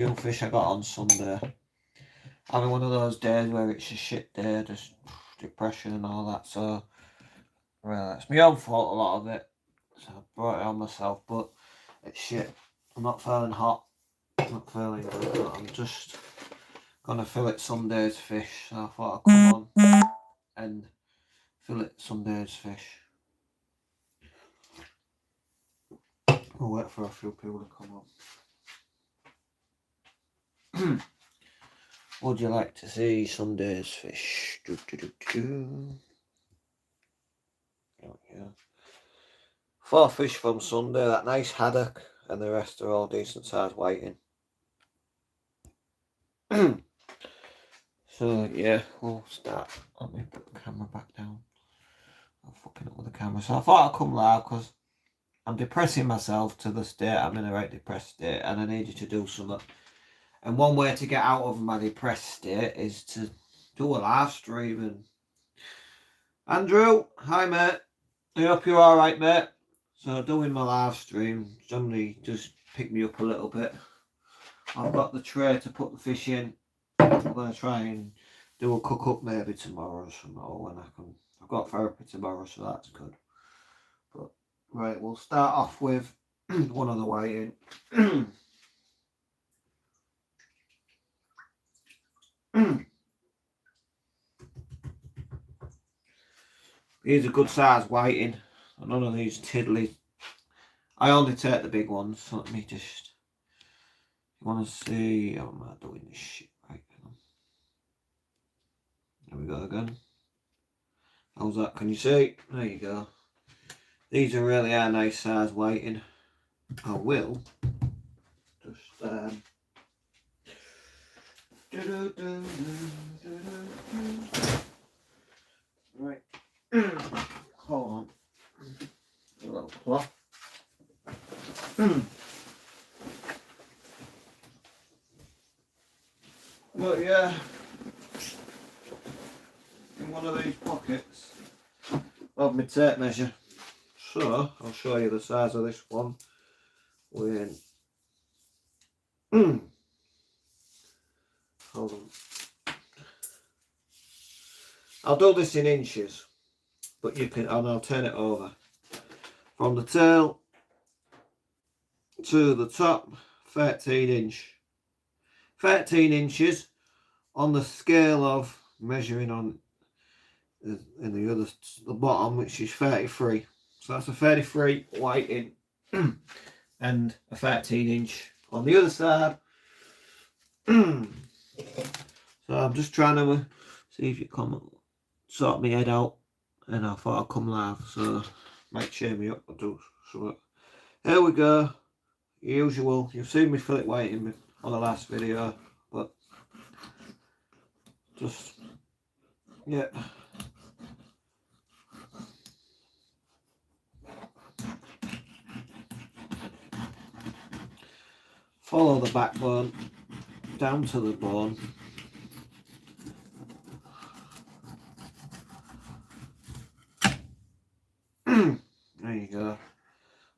Real fish I got on Sunday. Having one of those days where it's a shit day, just depression and all that. So, well, it's my own fault, a lot of it. So I brought it on myself, but it's shit. I'm not feeling hot. I'm not feeling good. But I'm just gonna fillet Sunday's fish. So I thought I'd come on and fillet Sunday's fish. I'll wait for a few people to come on. Would you like to see Sunday's fish? Oh, yeah. 4 fish from Sunday, that nice haddock, and the rest are all decent sized whiting. So yeah, we'll start. Let me put the camera back down. I'm fucking up with the camera. So I thought I'd come live because I'm depressing myself to the state. I'm in a right depressed state and I need you to do something. And one way to get out of my depressed state is to do a live stream. And Andrew, hi mate. I hope you're alright, mate. So doing my live stream generally just pick me up a little bit. I've got the tray to put the fish in. I'm going to try and do a cook up maybe tomorrow or something, or when I can. I've got therapy tomorrow, so that's good. But right, we'll start off with one of the whiting. These are good size whiting. None of these tiddly. I only take the big ones. So let me just. You want to see? How am I doing this shit right now? There we go again. How's that? Can you see? There you go. These are really a nice size whiting. I will just right. Hold on. A little cloth. But yeah, in one of these pockets of my tape measure. So I'll show you the size of this one. When hold on. I'll do this in inches, but you can, and I'll turn it over. From the tail to the top, 13 inch. 13 inches on the scale of measuring on in the bottom, which is 33. So that's a 33 whiting and a 13 inch on the other side. So I'm just trying to see if you come sort my head out, and I thought I'd come live, so might cheer me up or do something. Here we go. Usual. You've seen me fillet whiting on the last video, but just yeah. Follow the backbone down to the bone. There you go.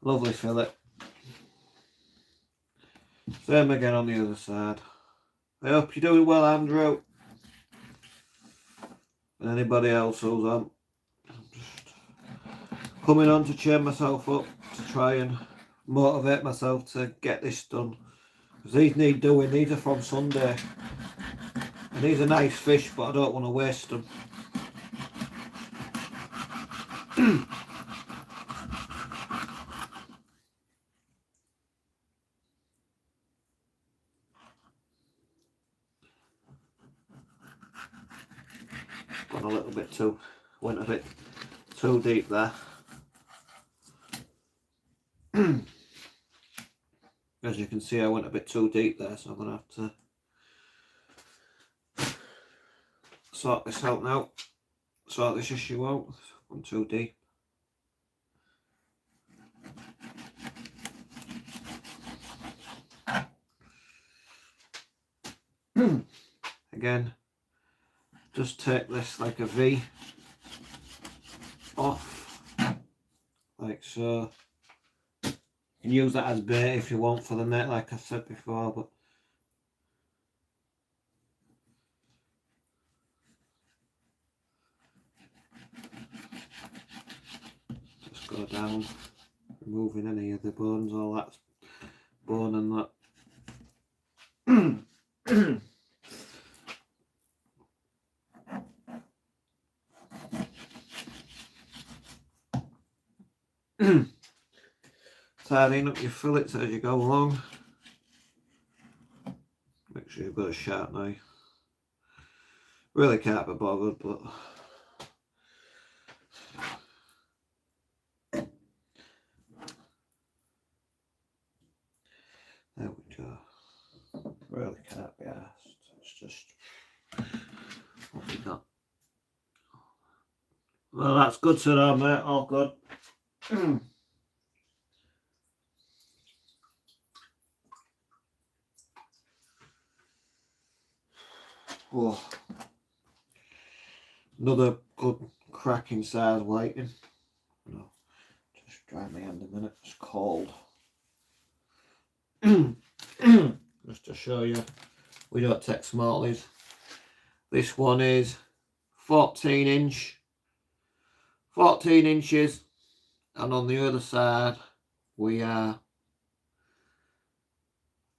Lovely fillet. Same again on the other side. I hope you're doing well, Andrew. And anybody else who's on. I'm just coming on to cheer myself up, to try and motivate myself to get this done. Because these need doing. These are from Sunday. And these are nice fish, but I don't want to waste them. Gone a little bit too, went a bit too deep there. As you can see, I went a bit too deep there, so I'm going to have to sort this out now. Sort this issue out. I'm too deep. Again, just take this like a V off, like so. You can use that as bait if you want for the net, like I said before, but go down, removing any of the bones, all that bone and that. Tidying up your fillets as you go along. Make sure you've got a sharp knife. Really can't be bothered, but there we go. Really can't be asked. It's just what we got. Well, that's good to know, mate. All good. Oh. Another good cracking size whiting. No, just dry my hand a minute. It's cold. Just to show you, we don't take smallies. This one is 14 inches, and on the other side we are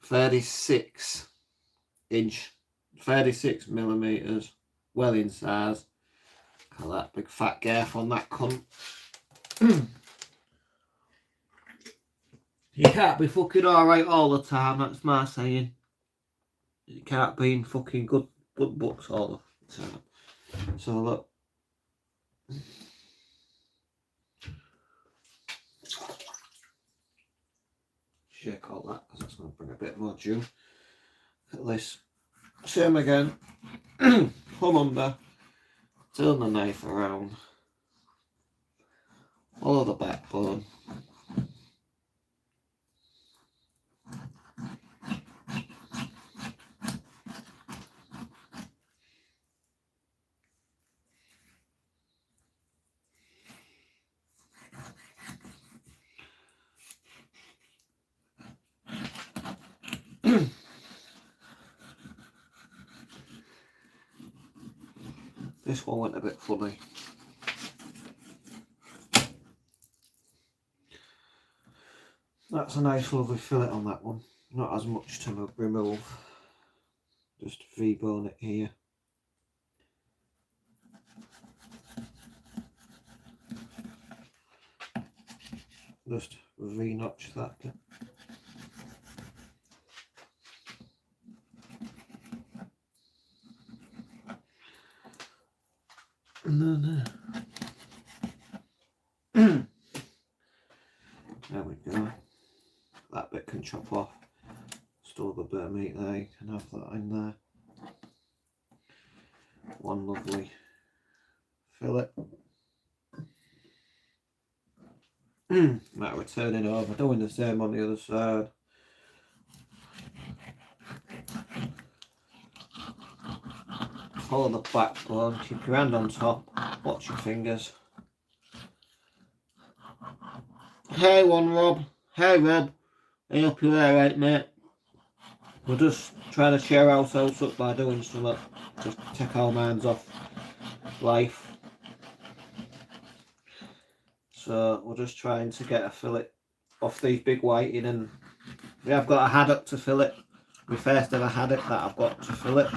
36 millimeters, well in size. Got that big fat gaff on that cunt. You can't be fucking alright all the time, that's my saying. You can't be in fucking good books all the time. So look. Shake all that because that's going to bring a bit more juice. Look at this. Same again. Come under. Turn the knife around. Follow the backbone. This one went a bit funny. That's a nice lovely fillet on that one. Not as much to remove. Just V-bone it here. Just V-notch that bit. And then there we go. That bit can chop off. Still a good bit of meat there. You can have that in there. One lovely fillet. Now we're turning over, doing the same on the other side. Follow the backbone, keep your hand on top, watch your fingers. Hey Rob. Hey Rob. I hope you're alright, mate. We're just trying to cheer ourselves up by doing something. Just take our minds off life. So we're just trying to get a fillet off these big whiting, and we have got a haddock to fillet. My first ever haddock that I've got to fillet.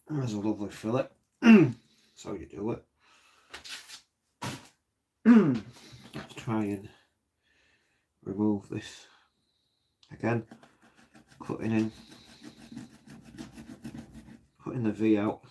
There's a lovely fillet. That's how you do it. Let's try and remove this again. Cutting the V out.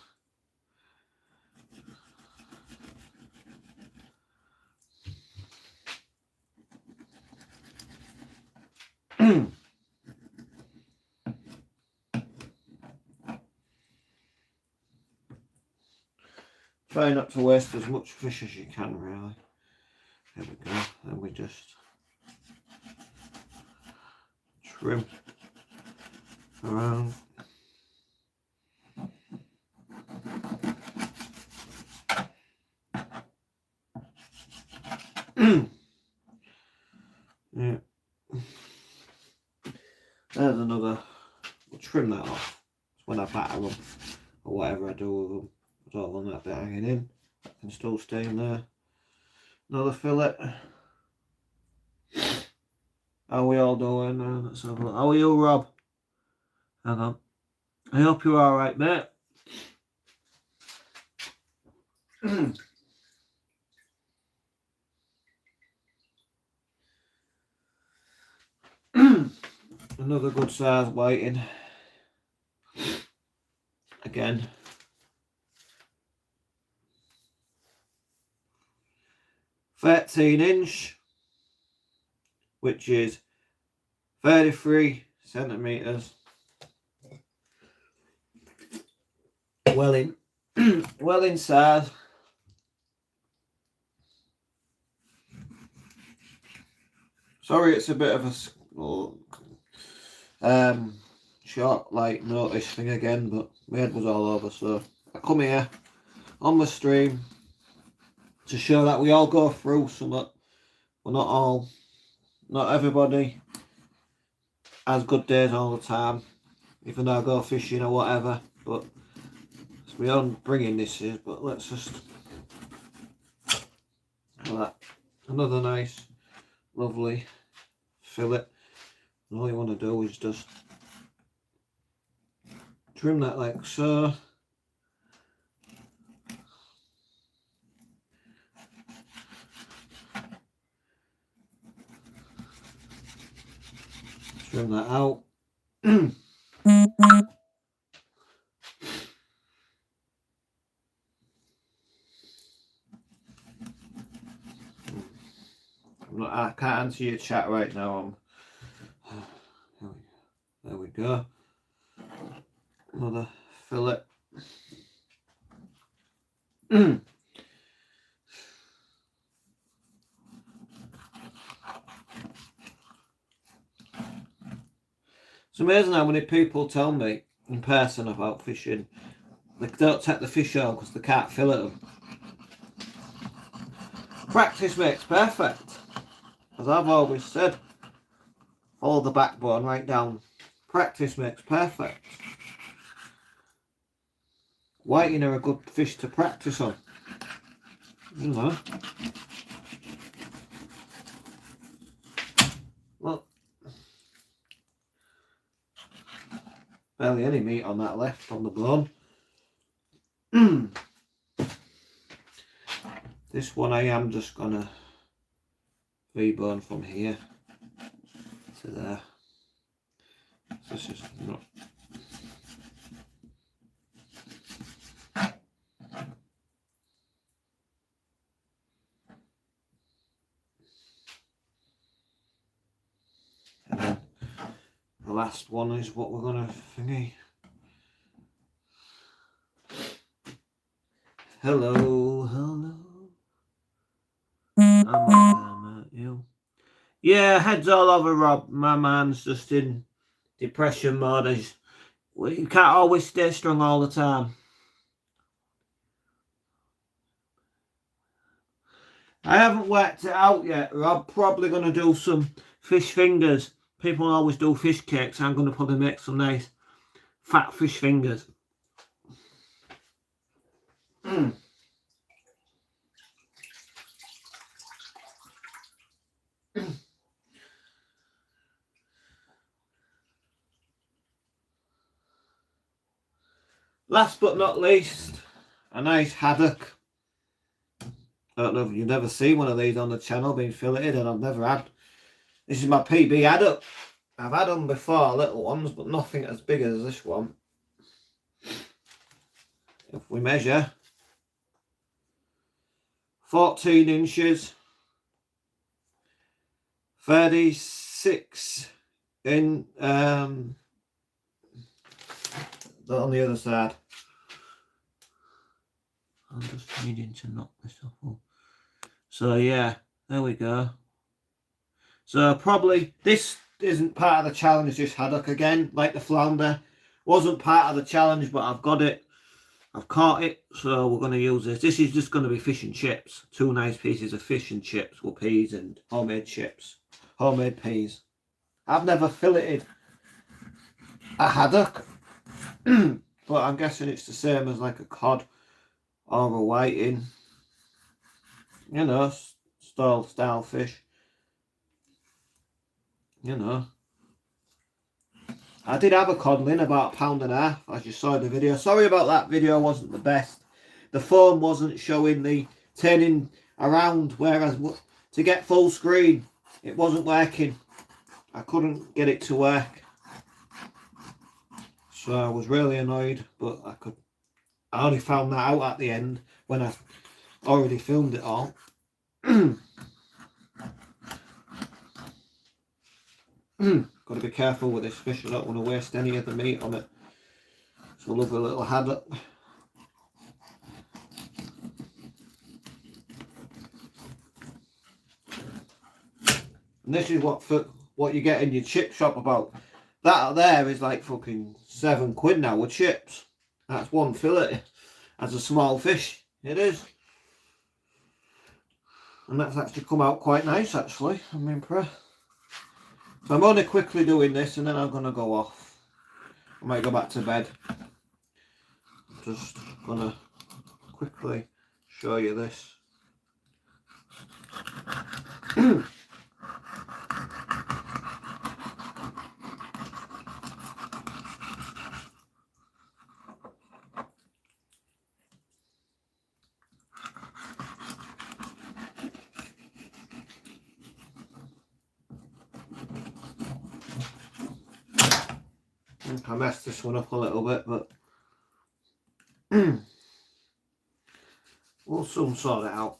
Try not to waste as much fish as you can, really. There we go. Then we just trim around. Yeah. There's another. We'll trim that off when I batter them or whatever I do with them. I don't want that bit hanging in. That can still stay in there. Another fillet. How are we all doing? Let's have a look. How are you, Rob? Hang on. I hope you're alright, mate. Another good size whiting. Again. (13" which is 33 centimeters. Well in size. Sorry, it's a bit of a short notice thing again, but my head was all over, so I come here on the stream to show that we all go through something. Well, not everybody has good days all the time, even though I go fishing or whatever, but it's my own bringing this is, but let's just like that. Another nice, lovely fillet. And all you want to do is just trim that like so. Trim that out. I can't answer your chat right now. There we go. Another fillet. It's amazing how many people tell me in person about fishing. They don't take the fish out because they can't fillet them. Practice makes perfect. As I've always said, follow the backbone right down. Practice makes perfect. Whiting are a good fish to practice on. You know. Look. Barely any meat on that left on the bone. This one I am just gonna V-bone from here to there. This is not. And then the last one is what we're gonna thingy. Hello. I'm at you. Yeah, head's all over, Rob. My man's just in depression mode. You can't always stay strong all the time. I haven't worked it out yet, Rob. Probably going to do some fish fingers. People always do fish cakes. I'm going to probably make some nice fat fish fingers. Last but not least, a nice haddock. I don't know if you've never seen one of these on the channel being filleted, and I've never had. This is my PB haddock. I've had them before, little ones, but nothing as big as this one. If we measure 14 inches, 36 in on the other side. I'm just needing to knock this off. So yeah, there we go. So probably this isn't part of the challenge, this haddock again, like the flounder. Wasn't part of the challenge, but I've got it. I've caught it, so we're going to use this. This is just going to be fish and chips. 2 nice pieces of fish and chips with peas and homemade chips. Homemade peas. I've never filleted a haddock, but I'm guessing it's the same as like a cod or a whiting. You know, style fish. You know. I did have a codling, about £1.50, as you saw in the video. Sorry about that video, wasn't the best. The phone wasn't showing the turning around, whereas to get full screen, it wasn't working. I couldn't get it to work. So I was really annoyed, but I only found that out at the end when I already filmed it all. Got to be careful with this fish. I don't want to waste any of the meat on it. It's a lovely little haddock. And this is what you get in your chip shop. About that there is like fucking £7 now with chips. That's one fillet as a small fish. It is. And that's actually come out quite nice, actually. I'm impressed. So I'm only quickly doing this and then I'm going to go off. I might go back to bed. Just going to quickly show you this. I messed this one up a little bit, but we'll soon sort it out.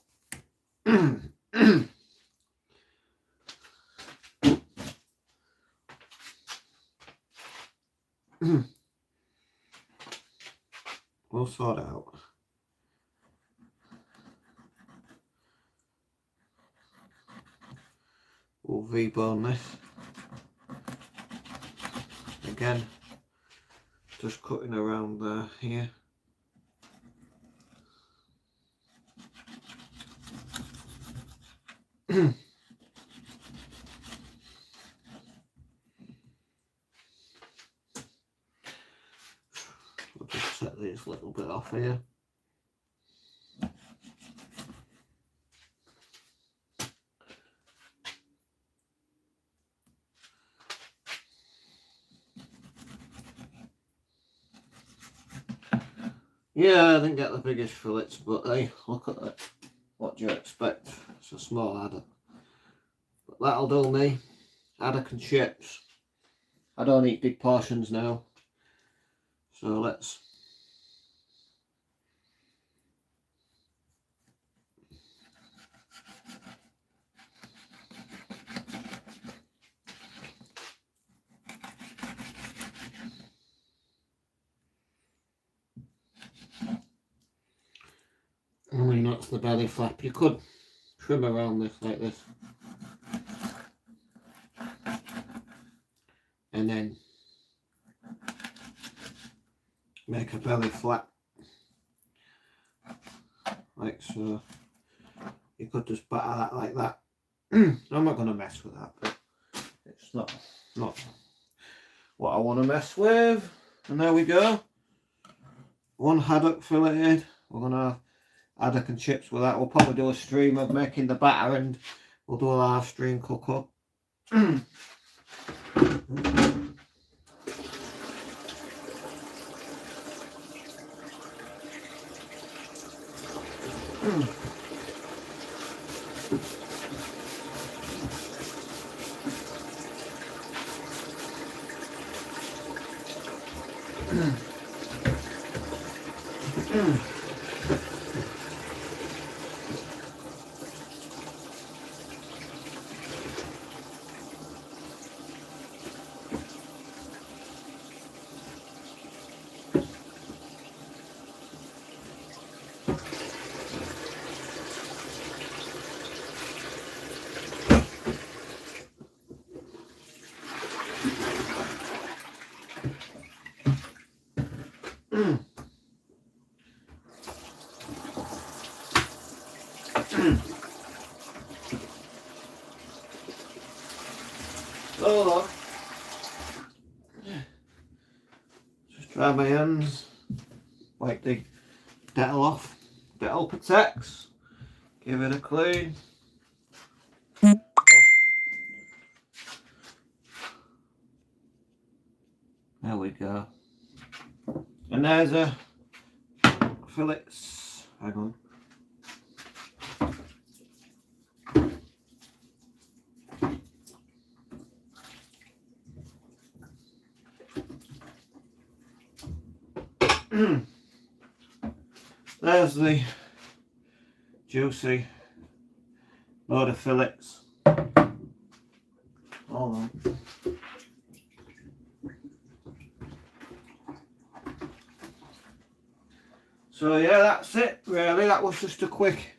We'll sort it out. We'll V-bone this. Again, just cutting around there, here. I'll just set this a little bit off here. Yeah, I didn't get the biggest fillets, but hey, look at it. What do you expect? It's a small haddock. But that'll do me. Haddock and chips. I don't eat big portions now. So let's... I mean, that's the belly flap. You could trim around this like this. And then make a belly flap. Like so. You could just batter that like that. I'm not going to mess with that, but it's not what I want to mess with. And there we go. One haddock filleted. We're going to have haddock and chips with that. We'll probably do a stream of making the batter and we'll do a live stream cook up. Hold on. Just dry my hands. Wipe the Dettol off. Dettol protects. Give it a clean. There we go. And there's a fillets. Hang on. There's the juicy load of fillets. Hold on. So yeah, that's it really. That was just a quick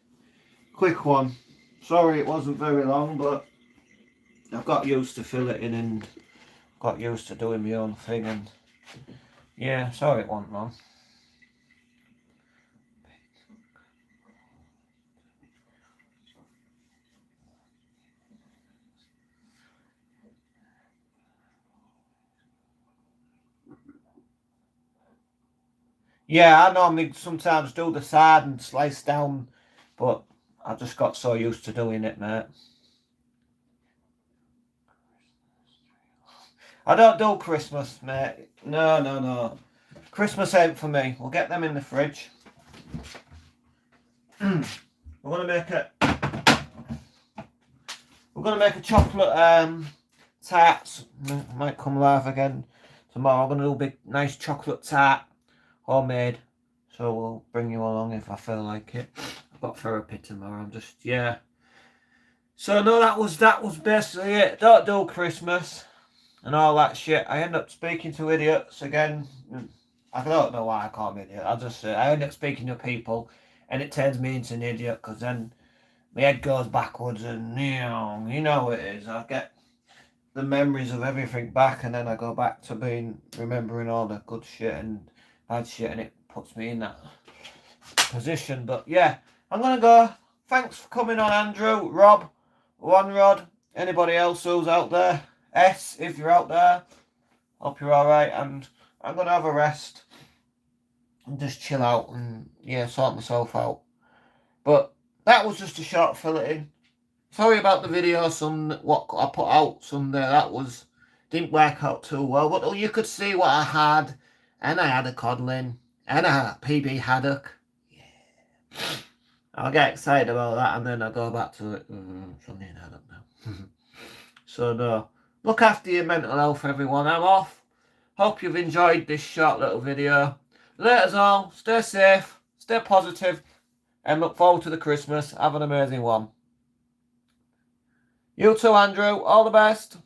one. Sorry it wasn't very long, but I've got used to filleting and got used to doing my own thing, and yeah, sorry it wasn't long. Yeah, I normally sometimes do the side and slice down, but I just got so used to doing it, mate. I don't do Christmas, mate. No. Christmas ain't for me. We'll get them in the fridge. We're gonna make a chocolate tart. Might come live again tomorrow. I'm gonna do a big nice chocolate tart. Homemade, so we'll bring you along if I feel like it. I've got therapy tomorrow. I'm just So no, that was basically it. Don't do Christmas and all that shit. I end up speaking to idiots again. I don't know why I call them idiot. I'll just say I end up speaking to people, and it turns me into an idiot because then my head goes backwards, and you know what it is. I get the memories of everything back, and then I go back to remembering all the good shit and bad shit, and it puts me in that position. But yeah, I'm gonna go. Thanks for coming on, Andrew, Rob, One Rod, anybody else who's out there. S, if you're out there, hope you're alright, and I'm gonna have a rest and just chill out and sort myself out. But that was just a short filleting. Sorry about the video, what I put out Sunday. That didn't work out too well, but you could see what I had. And I had a codling. And I had a PB haddock. Yeah. I'll get excited about that, and then I go back to it. Something haddock now. So no. Look after your mental health, everyone. I'm off. Hope you've enjoyed this short little video. Let us all. Stay safe. Stay positive. And look forward to the Christmas. Have an amazing one. You too, Andrew. All the best.